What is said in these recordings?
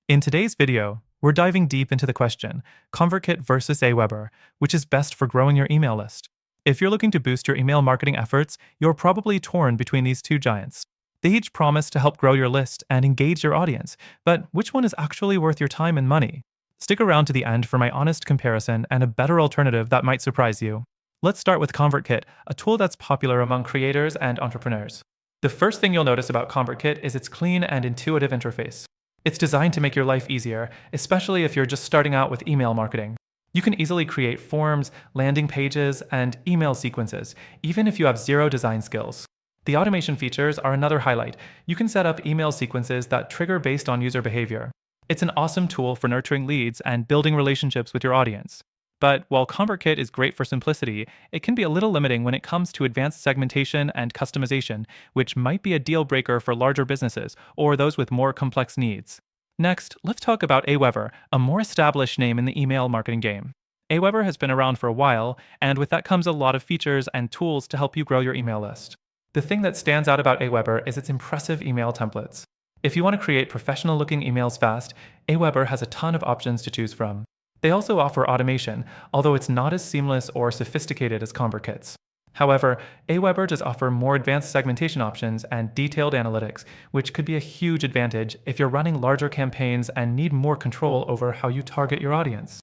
In today's video, we're diving deep into the question, ConvertKit versus AWeber, which is best for growing your email list. If you're looking to boost your email marketing efforts, you're probably torn between these two giants. They each promise to help grow your list and engage your audience, but which one is actually worth your time and money? Stick around to the end for my honest comparison and a better alternative that might surprise you. Let's start with ConvertKit, a tool that's popular among creators and entrepreneurs. The first thing you'll notice about ConvertKit is its clean and intuitive interface. It's designed to make your life easier, especially if you're just starting out with email marketing. You can easily create forms, landing pages, and email sequences, even if you have zero design skills. The automation features are another highlight. You can set up email sequences that trigger based on user behavior. It's an awesome tool for nurturing leads and building relationships with your audience. But while ConvertKit is great for simplicity, it can be a little limiting when it comes to advanced segmentation and customization, which might be a deal breaker for larger businesses or those with more complex needs. Next, let's talk about AWeber, a more established name in the email marketing game. AWeber has been around for a while, and with that comes a lot of features and tools to help you grow your email list. The thing that stands out about AWeber is its impressive email templates. If you want to create professional-looking emails fast, AWeber has a ton of options to choose from. They also offer automation, although it's not as seamless or sophisticated as ConvertKit's. However, AWeber does offer more advanced segmentation options and detailed analytics, which could be a huge advantage if you're running larger campaigns and need more control over how you target your audience.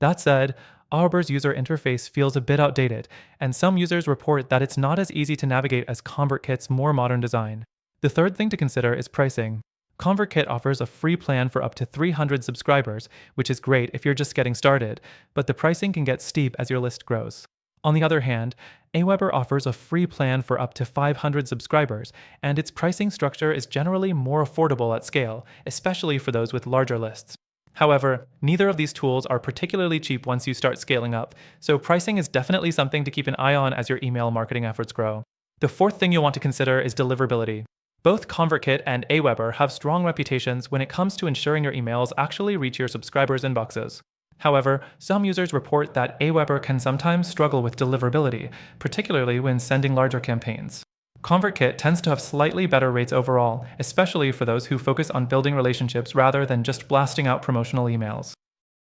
That said, AWeber's user interface feels a bit outdated, and some users report that it's not as easy to navigate as ConvertKit's more modern design. The third thing to consider is pricing. ConvertKit offers a free plan for up to 300 subscribers, which is great if you're just getting started, but the pricing can get steep as your list grows. On the other hand, AWeber offers a free plan for up to 500 subscribers, and its pricing structure is generally more affordable at scale, especially for those with larger lists. However, neither of these tools are particularly cheap once you start scaling up, so pricing is definitely something to keep an eye on as your email marketing efforts grow. The fourth thing you'll want to consider is deliverability. Both ConvertKit and AWeber have strong reputations when it comes to ensuring your emails actually reach your subscribers' inboxes. However, some users report that AWeber can sometimes struggle with deliverability, particularly when sending larger campaigns. ConvertKit tends to have slightly better rates overall, especially for those who focus on building relationships rather than just blasting out promotional emails.